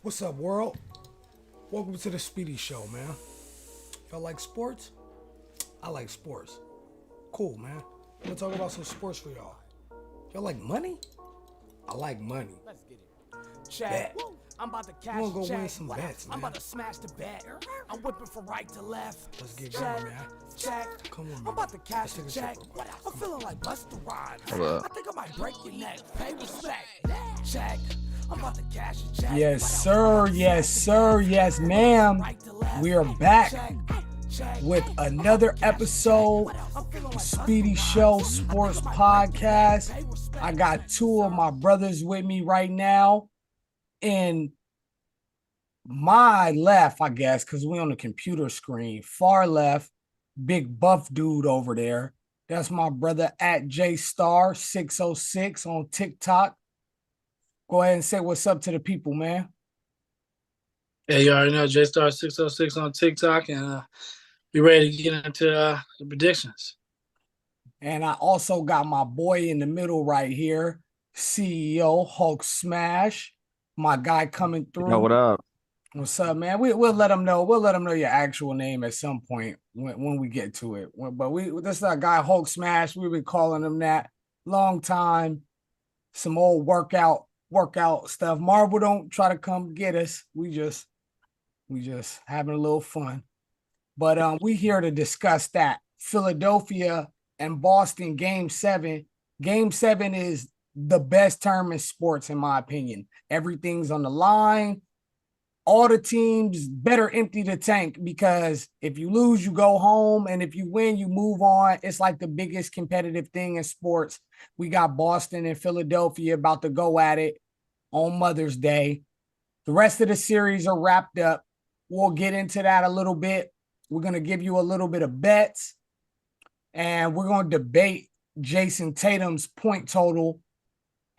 What's up, world? Welcome to the Speedy Show, man. Y'all like sports? I like sports. Cool, man. I'm gonna talk about some sports for y'all. Y'all like money? I like money. Let's get it. Check. Bet. I'm about to You cash wanna go check. win some bets, man? I'm about to smash the bet. I'm whipping from right to left. Let's get check, going, man. Check. Come on, man. I'm about to cash Let's the take a check. trip real quick. I'm feeling like Busta Rhymes. Hold up. I think I might break your neck. Pay respect. Check. I'm about to cash a check. Yes, sir. Yes, sir. Yes, ma'am. We are back with another episode of Speedy Show Sports Podcast. I got two of my brothers with me right now. In my left, I guess, because we on the computer screen, far left, big buff dude over there. That's my brother at JStar606 on TikTok. Go ahead and say what's up to the people, man. Yeah, you already know JStar606 on TikTok, and we ready to get into the predictions. And I also got my boy in the middle right here, CEO Hulk Smash, my guy coming through. Yo, what up? What's up, man? We'll let them know. We'll let them know your actual name at some point when we get to it. But this is our guy Hulk Smash. We've been calling him that long time. Some old workout stuff. Marvel don't try to come get us. We just having a little fun. But we here to discuss that. Philadelphia and Boston game 7. Game 7 is the best term in sports, in my opinion. Everything's on the line. All the teams better empty the tank, because if you lose, you go home. And if you win, you move on. It's like the biggest competitive thing in sports. We got Boston and Philadelphia about to go at it on Mother's Day. The rest of the series are wrapped up. We'll get into that a little bit. We're going to give you a little bit of bets. And we're going to debate Jason Tatum's point total.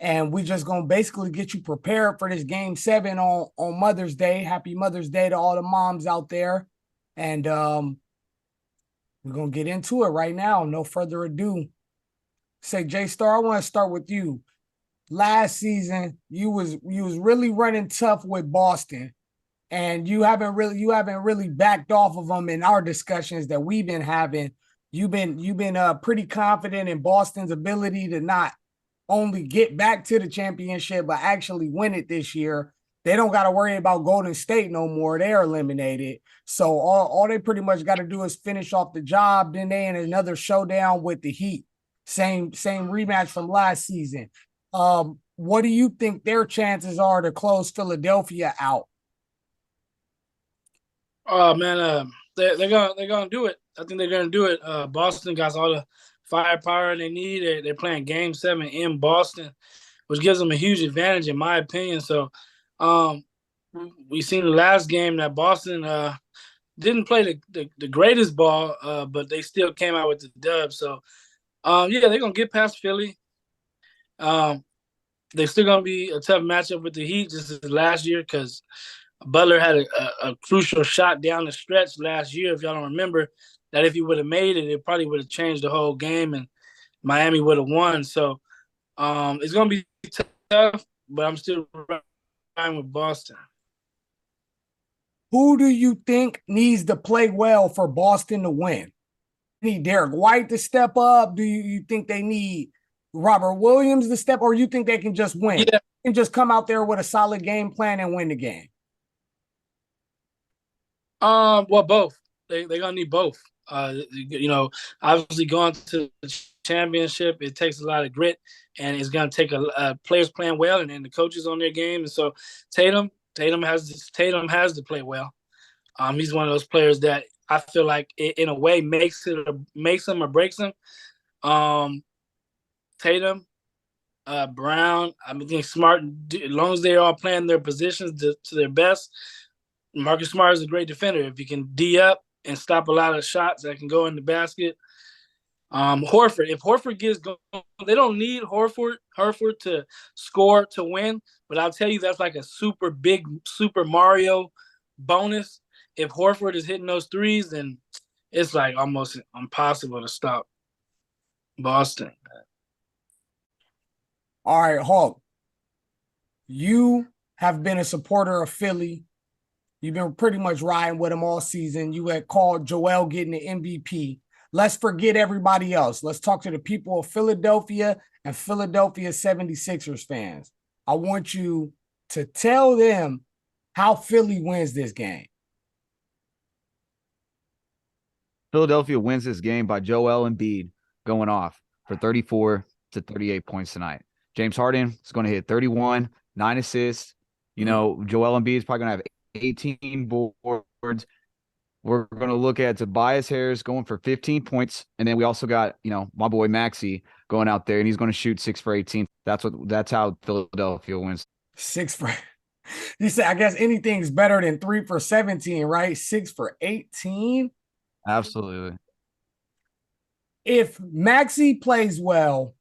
And we're just going to basically get you prepared for this game 7 on Mother's Day. Happy Mother's Day to all the moms out there. And we're going to get into it right now. No further ado. Say, J-Star, I want to start with you. Last season, you was really running tough with Boston. And you haven't really backed off of them in our discussions that we've been having. You've been pretty confident in Boston's ability to not only get back to the championship, but actually win it this year. They don't got to worry about Golden State no more. They're eliminated. So all they pretty much got to do is finish off the job. Then they in another showdown with the Heat. Same rematch from last season. What do you think their chances are to close Philadelphia out? Oh man, they're gonna do it. I think they're gonna do it. Boston got all the firepower they need. They're playing Game 7 in Boston, which gives them a huge advantage, in my opinion. So, we seen the last game that Boston didn't play the greatest ball, but they still came out with the dub. So, yeah, they're gonna get past Philly. They're still gonna be a tough matchup with the Heat, just as last year, because Butler had a crucial shot down the stretch last year. If y'all don't remember, that if he would have made it, it probably would have changed the whole game, and Miami would have won. So it's gonna be tough, but I'm still riding with Boston. Who do you think needs to play well for Boston to win? Need Derek White to step up? Do you think they need Robert Williams to step, or you think they can just win? Yeah. And just come out there with a solid game plan and win the game? Well, both. They're gonna need both. Obviously going to the championship, it takes a lot of grit, and it's gonna take a players playing well, and then the coaches on their game. And so Tatum has to play well. He's one of those players that I feel like in a way makes him or breaks him. Tatum, Brown, I think Smart, as long as they're all playing their positions to their best. Marcus Smart is a great defender. If he can D up and stop a lot of shots that can go in the basket. Horford, if Horford gets going, they don't need Horford to score to win, but I'll tell you that's like a super big Super Mario bonus. If Horford is hitting those threes, then it's like almost impossible to stop Boston. All right, Hulk. You have been a supporter of Philly. You've been pretty much riding with them all season. You had called Joel getting the MVP. Let's forget everybody else. Let's talk to the people of Philadelphia and Philadelphia 76ers fans. I want you to tell them how Philly wins this game. Philadelphia wins this game by Joel Embiid going off for 34 to 38 points tonight. James Harden is going to hit 31, 9 assists. You know, Joel Embiid is probably going to have 18 boards. We're going to look at Tobias Harris going for 15 points. And then we also got, you know, my boy Maxey going out there, and he's going to shoot 6 for 18. That's how Philadelphia wins. 6 for you say, I guess anything's better than 3 for 17, right? 6 for 18. Absolutely. If Maxey plays well,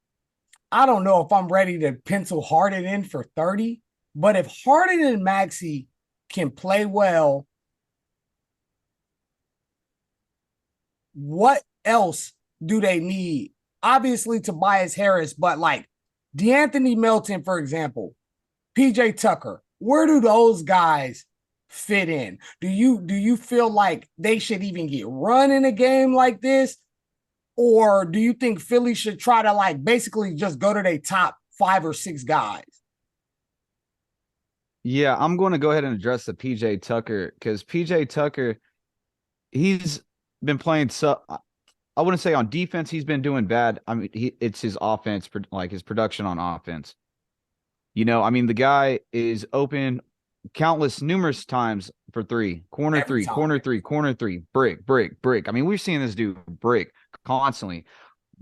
I don't know if I'm ready to pencil Harden in for 30, but if Harden and Maxey can play well, what else do they need? Obviously, Tobias Harris, but like DeAnthony Melton, for example, PJ Tucker, where do those guys fit in? Do you feel like they should even get run in a game like this? Or do you think Philly should try to like basically just go to their top 5 or 6 guys? Yeah, I'm going to go ahead and address the PJ Tucker, because PJ Tucker, he's been playing I wouldn't say on defense he's been doing bad. I mean, it's his offense, like his production on offense. You know, I mean, the guy is open numerous times for 3, corner 3, corner 3, corner 3, brick, brick, brick. I mean, we're seeing this dude brick constantly,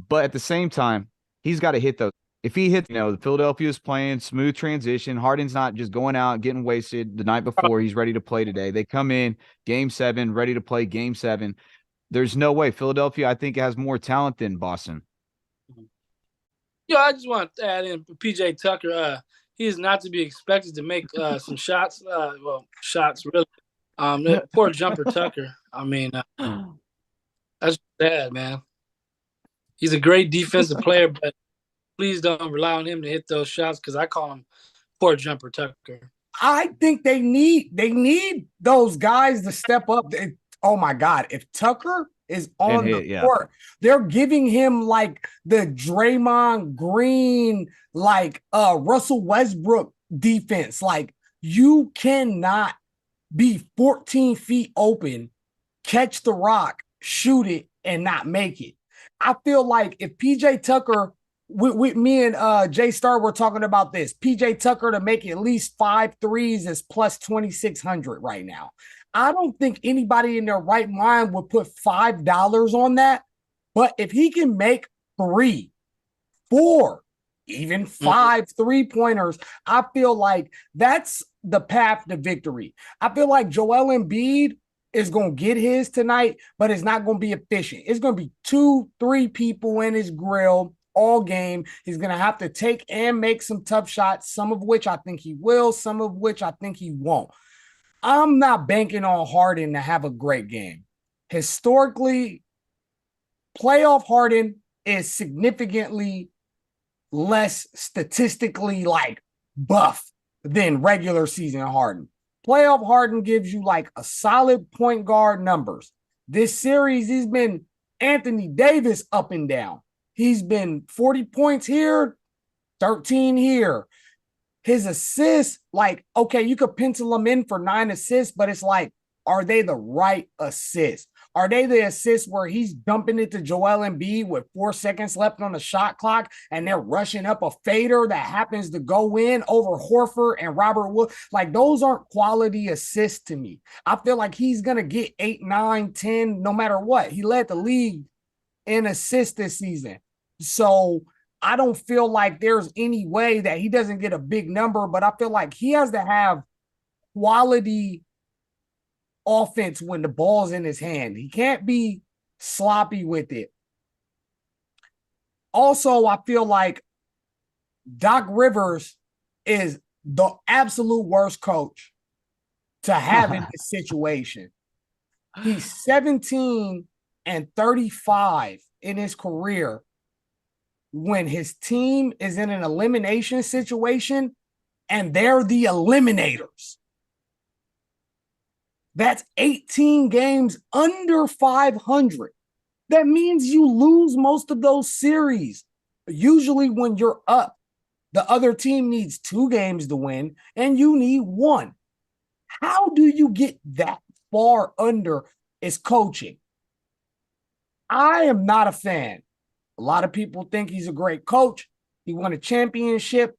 but at the same time, he's got to hit those. If he hits, you know, the Philadelphia's playing smooth transition. Harden's not just going out, getting wasted the night before. He's ready to play today. They come in game 7, ready to play game 7. There's no way. Philadelphia, I think, has more talent than Boston. Yo, I just want to add in PJ Tucker. He is not to be expected to make some shots. Shots really. That poor jumper Tucker. I mean, that's bad, man. He's a great defensive player, but please don't rely on him to hit those shots, because I call him poor jumper Tucker. I think they need those guys to step up. Oh my God, if Tucker is on the court, they're giving him like the Draymond Green, like Russell Westbrook defense. Like, you cannot be 14 feet open, catch the rock, shoot it, and not make it. I feel like if PJ Tucker, with me and Jay Star were talking about this, PJ Tucker to make at least 5 threes is plus 2,600 right now. I don't think anybody in their right mind would put $5 on that. But if he can make 3, 4, even 5 3-pointers, I feel like that's the path to victory. I feel like Joel Embiid is going to get his tonight, but it's not going to be efficient. It's going to be 2, 3 people in his grill all game. He's going to have to take and make some tough shots, some of which I think he will, some of which I think he won't. I'm not banking on Harden to have a great game. Historically, playoff Harden is significantly less statistically like buff than regular season Harden. Playoff Harden gives you like a solid point guard numbers. This series, he's been Anthony Davis up and down. He's been 40 points here, 13 here. His assists, like, okay, you could pencil them in for 9 assists, but it's like, are they the right assists? Are they the assists where he's dumping it to Joel Embiid with 4 seconds left on the shot clock and they're rushing up a fader that happens to go in over Horford and Robert Wood? Like, those aren't quality assists to me. I feel like he's going to get 8, 9, 10, no matter what. He led the league in assists this season. So I don't feel like there's any way that he doesn't get a big number, but I feel like he has to have quality offense when the ball's in his hand. He can't be sloppy with it. Also, I feel like Doc Rivers is the absolute worst coach to have in this situation. He's 17 and 35 in his career. When his team is in an elimination situation and they're the eliminators. That's 18 games under 500. That means you lose most of those series. Usually when you're up, the other team needs 2 games to win and you need 1. How do you get that far under? Is coaching. I am not a fan. A lot of people think he's a great coach. He won a championship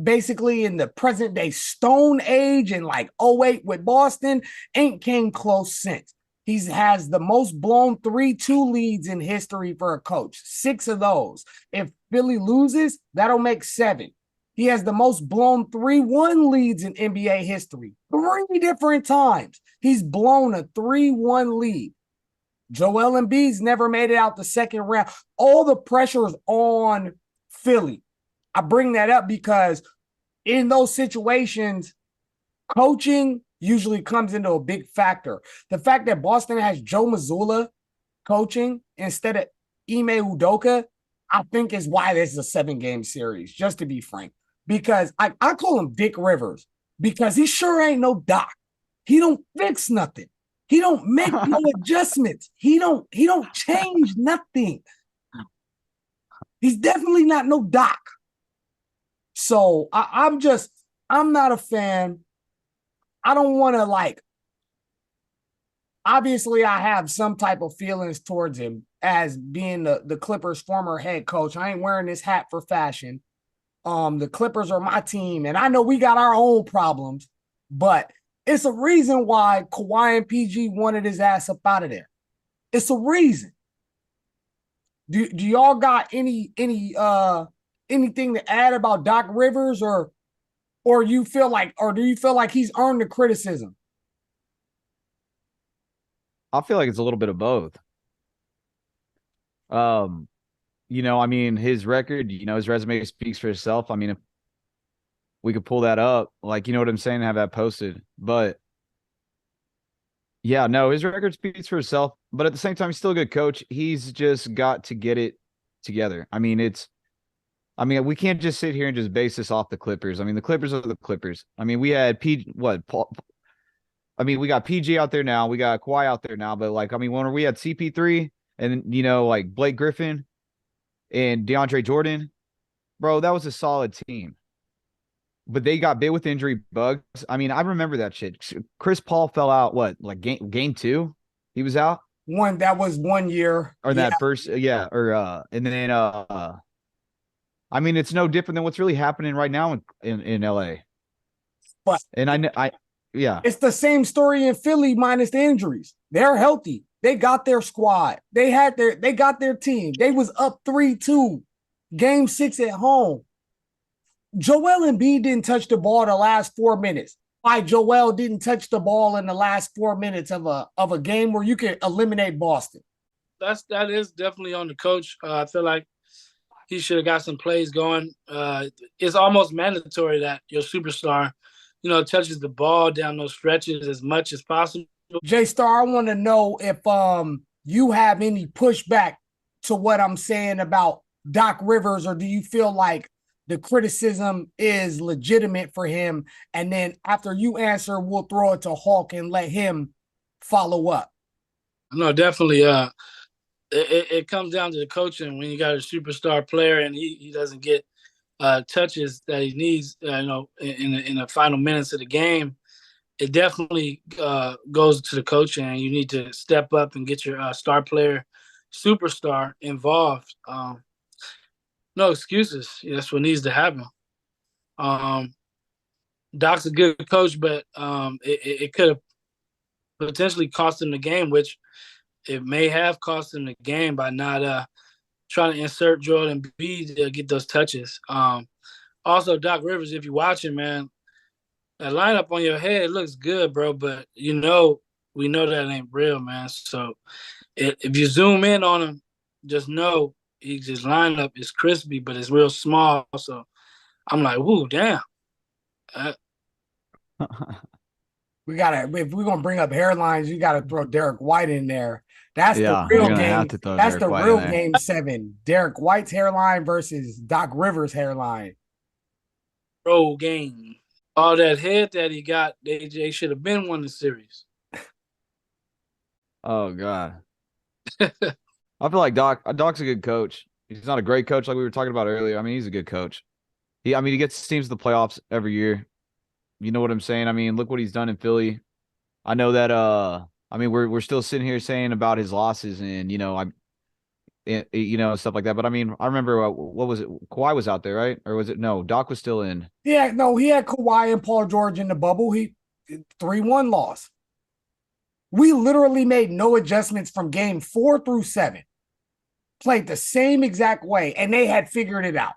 basically in the present day Stone Age and like 08 with Boston. Ain't came close since. He has the most blown 3-2 leads in history for a coach. 6 of those. If Philly loses, that'll make 7. He has the most blown 3-1 leads in NBA history. 3 different times he's blown a 3-1 lead. Joel Embiid's never made it out the second round. All the pressure is on Philly. I bring that up because in those situations, coaching usually comes into a big factor. The fact that Boston has Joe Mazzulla coaching instead of Ime Udoka, I think is why this is a 7-game series, just to be frank. Because I call him Dick Rivers because he sure ain't no doc. He don't fix nothing. He don't make no adjustments. He don't change nothing. He's definitely not no doc. So I'm not a fan. I don't want to obviously I have some type of feelings towards him as being the Clippers' former head coach. I ain't wearing this hat for fashion. The Clippers are my team, and I know we got our own problems, but it's a reason why Kawhi and PG wanted his ass up out of there. It's a reason. Do y'all got anything to add about Doc Rivers, or do you feel like he's earned the criticism? I feel like it's a little bit of both. I mean, his record, his resume speaks for itself. I mean, if we could pull that up, you know what I'm saying, have that posted. But yeah, no, his record speaks for itself. But at the same time, he's still a good coach. He's just got to get it together. I mean, we can't just sit here and just base this off the Clippers. I mean, the Clippers are the Clippers. I mean, we had we got PG out there now. We got Kawhi out there now. But when we had CP3 and, Blake Griffin and DeAndre Jordan, bro, that was a solid team. But they got bit with injury bugs. I mean, I remember that shit. Chris Paul fell out, game 2? He was out? That was 1 year. Or that first, yeah. Or, and then, I mean, it's no different than what's really happening right now in LA. But yeah. It's the same story in Philly minus the injuries. They're healthy. They got their squad. They got their team. They was up 3-2, game 6 at home. Joel Embiid didn't touch the ball the last 4 minutes. Why Joel didn't touch the ball in the last 4 minutes of a game where you can eliminate Boston? That is definitely on the coach. I feel like he should have got some plays going. It's almost mandatory that your superstar, touches the ball down those stretches as much as possible. J-Star, I want to know if you have any pushback to what I'm saying about Doc Rivers, or do you feel like the criticism is legitimate for him? And then after you answer, we'll throw it to Hawk and let him follow up. No, definitely. It comes down to the coaching when you got a superstar player and he doesn't get touches that he needs, in the final minutes of the game. It definitely goes to the coaching, and you need to step up and get your star player, superstar involved. No excuses. That's what needs to happen. Doc's a good coach, but it could have potentially cost him the game, which it may have cost him the game by not trying to insert Joel Embiid to get those touches. Also, Doc Rivers, if you're watching, man, that lineup on your head looks good, bro, but we know that ain't real, man. So if you zoom in on him, just know his lineup is crispy, but it's real small. So I'm like, woo, damn. If we're gonna bring up hairlines, you gotta throw Derek White in there. That's the real game. That's the real game 7. Derek White's hairline versus Doc Rivers' hairline. Bro game. all that head that he got, they should have been won the series. Oh God. I feel like Doc's a good coach. He's not a great coach like we were talking about earlier. I mean, he's a good coach. He gets teams to the playoffs every year. You know what I'm saying? I mean, look what he's done in Philly. I know that I mean we're still sitting here saying about his losses and stuff like that. But I mean, I remember what was it? Kawhi was out there, right? Or was it no? Doc was still in. Yeah, no, he had Kawhi and Paul George in the bubble. He 3-1 loss. We literally made no adjustments from game 4 through 7. Played the same exact way, and they had figured it out.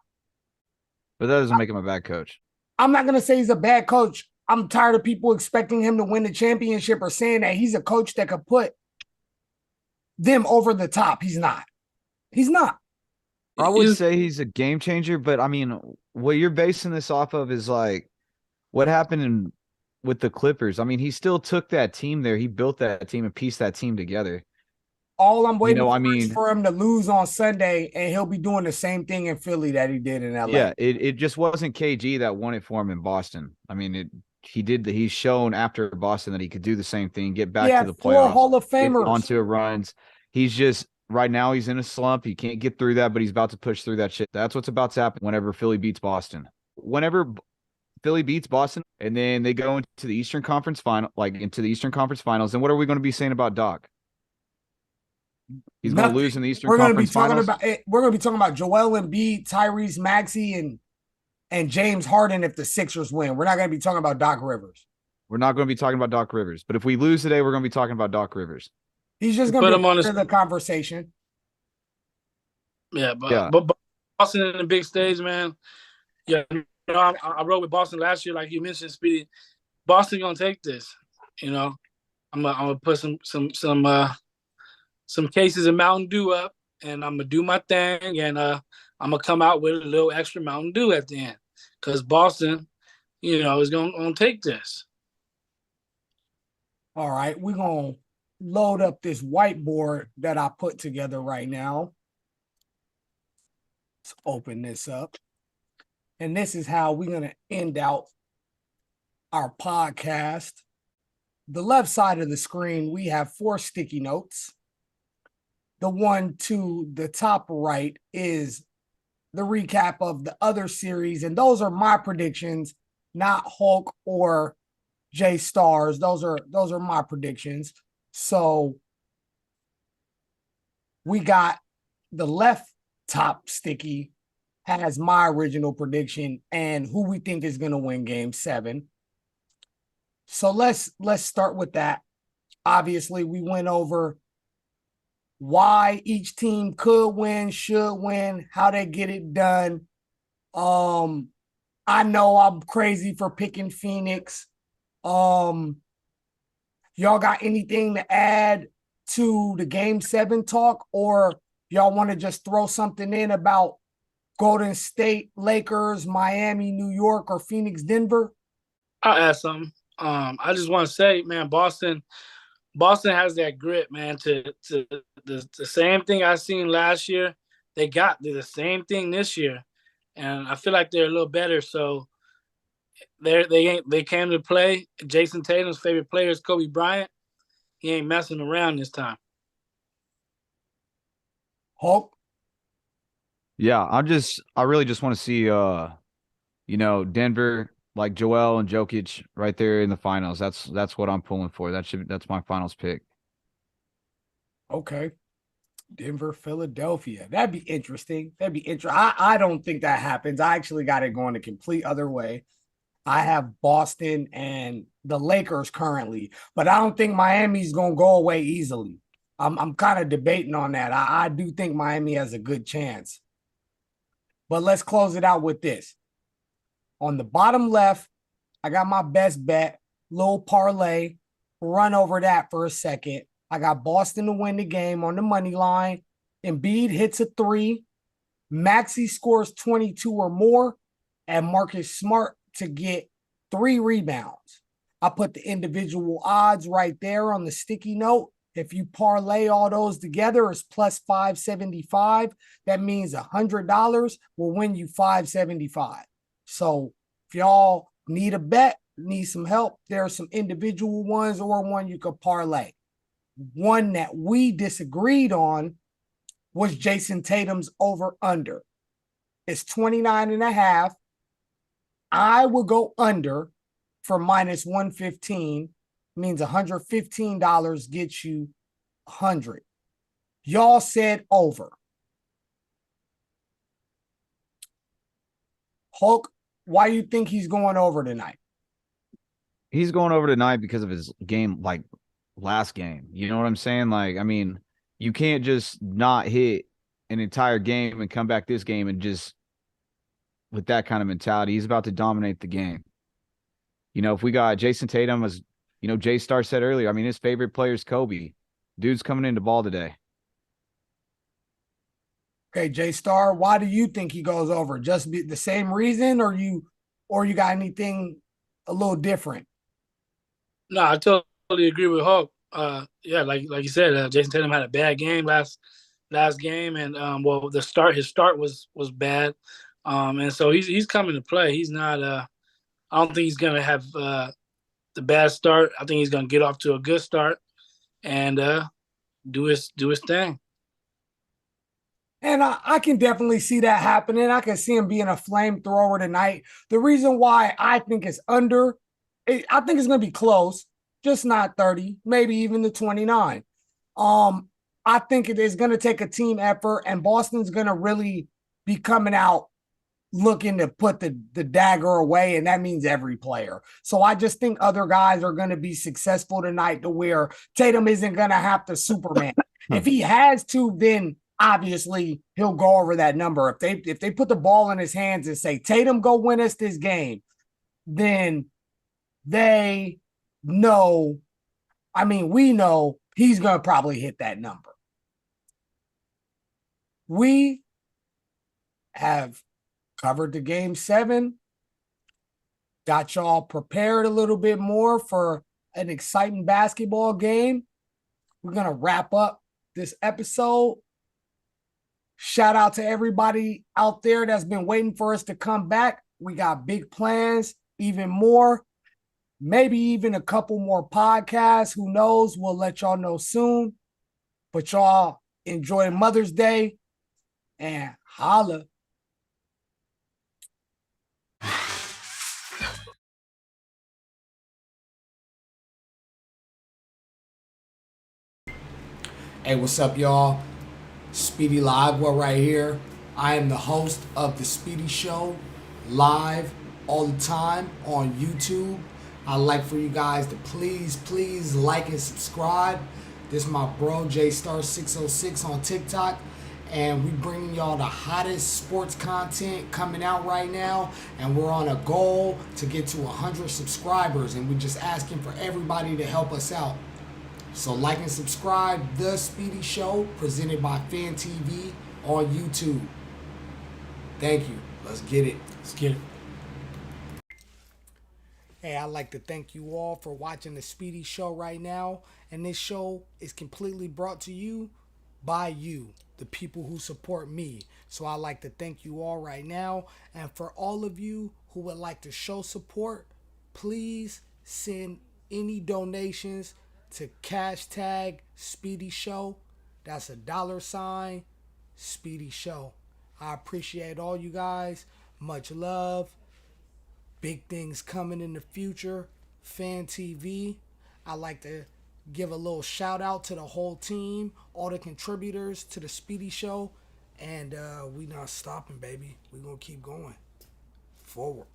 But that doesn't make him a bad coach. I'm not going to say he's a bad coach. I'm tired of people expecting him to win the championship or saying that he's a coach that could put them over the top. He's not. He's not. I would say he's a game changer, but I mean, what you're basing this off of is like what happened with the Clippers. I mean, he still took that team there. He built that team and pieced that team together. All I'm waiting for is for him to lose on Sunday, and he'll be doing the same thing in Philly that he did in LA. Yeah, it just wasn't KG that won it for him in Boston. I mean, he's shown after Boston that he could do the same thing, get back to the playoffs, 4 Hall of Famers onto runs. He's just right now he's in a slump. He can't get through that, but he's about to push through that shit. That's what's about to happen whenever Philly beats Boston. Whenever Philly beats Boston, and then they go into the Eastern Conference Finals, and what are we going to be saying about Doc? He's going to lose in the Eastern Conference Finals. We're going to be talking about Joel Embiid, Tyrese Maxey, and James Harden if the Sixers win. We're not going to be talking about Doc Rivers. We're not going to be talking about Doc Rivers. But if we lose today, we're going to be talking about Doc Rivers. He's just going to be part of the conversation. Yeah, but Boston in the big stage, man. Yeah, I rode with Boston last year, like you mentioned, Speedy. Boston going to take this. I'm gonna put some cases of Mountain Dew up, and I'm gonna do my thing, and I'm gonna come out with a little extra Mountain Dew at the end, because Boston, is gonna take this. All right, we're gonna load up this whiteboard that I put together right now. Let's open this up, and this is how we're gonna end out our podcast. The left side of the screen, we have 4 sticky notes. The one to the top right is the recap of the other series. And those are my predictions, not Hulk or Jay Stars. Those are my predictions. So we got the left top sticky has my original prediction and who we think is going to win game 7. So let's start with that. Obviously, we went over why each team could win, should win, how they get it done. I know I'm crazy for picking Phoenix. Y'all got anything to add to the game 7 talk, or y'all want to just throw something in about Golden State, Lakers, Miami, New York, or Phoenix, Denver? I'll add something. I just want to say, man, Boston has that grit, man, to the same thing I seen last year. They got the same thing this year, and I feel like they're a little better. So they came to play. Jason Tatum's favorite player is Kobe Bryant. He ain't messing around this time. Hulk? Yeah, I really just want to see Denver, like Joel and Jokic right there in the finals. That's what I'm pulling for. That's my finals pick. Okay. Denver, Philadelphia. That'd be interesting. I don't think that happens. I actually got it going the complete other way. I have Boston and the Lakers currently, but I don't think Miami's gonna go away easily. I'm kind of debating on that. I do think Miami has a good chance. But let's close it out with this. On the bottom left, I got my best bet, little parlay. Run over that for a second. I got Boston to win the game on the money line. Embiid hits a 3. Maxey scores 22 or more. And Marcus Smart to get 3 rebounds. I put the individual odds right there on the sticky note. If you parlay all those together, it's plus 575. That means $100 will win you 575. So if y'all need a bet, need some help, there are some individual ones or one you could parlay. One that we disagreed on was Jason Tatum's over under. It's 29.5. I will go under for minus 115. Means $115 gets you 100. Y'all said over. Hulk, why you think he's going over tonight? He's going over tonight because of his game, like last game. You know what I'm saying? Like, I mean, you can't just not hit an entire game and come back this game and just with that kind of mentality. He's about to dominate the game. You know, if we got Jason Tatum, as you know, Jay Star said earlier, I mean, his favorite player is Kobe. Dude's coming into ball today. Okay, J Star, why do you think he goes over? Just the same reason, or you got anything a little different? No, I totally agree with Hulk. Yeah, like you said, Jason Tatum had a bad game last game, and well, his start was bad, and so he's coming to play. He's not. I don't think he's gonna have the bad start. I think he's gonna get off to a good start and do his thing. And I can definitely see that happening. I can see him being a flamethrower tonight. The reason why I think it's under, I think it's going to be close, just not 30, maybe even the 29. I think it is going to take a team effort, and Boston's going to really be coming out looking to put the dagger away, and that means every player. So I just think other guys are going to be successful tonight to where Tatum isn't going to have to Superman. If he has to, then obviously he'll go over that number. If they put the ball in his hands and say, Tatum, go win us this game, then they know, I mean, we know he's going to probably hit that number. We have covered the game 7, got y'all prepared a little bit more for an exciting basketball game. We're going to wrap up this episode. Shout out to everybody out there that's been waiting for us to come back. We got big plans, even more, maybe even a couple more podcasts. Who knows? We'll let y'all know soon. But y'all enjoy Mother's Day and holla. Hey, what's up, y'all? Speedy Lagua right here. I am the host of the Speedy Show, live all the time on YouTube. I'd like for you guys to please like and subscribe. This is my bro, JStar606 on TikTok. And we bringing y'all the hottest sports content coming out right now. And we're on a goal to get to 100 subscribers. And we're just asking for everybody to help us out. So like and subscribe, The Speedy Show, presented by Fan TV on YouTube. Thank you. Let's get it. Hey, I'd like to thank you all for watching The Speedy Show right now. And this show is completely brought to you by you, the people who support me. So I'd like to thank you all right now. And for all of you who would like to show support, please send any donations to hashtag Speedy Show. That's $, Speedy Show. I appreciate all you guys. Much love. Big things coming in the future. Fan TV. I'd like to give a little shout out to the whole team, all the contributors to the Speedy Show. And we not stopping, baby. We're going to keep going forward.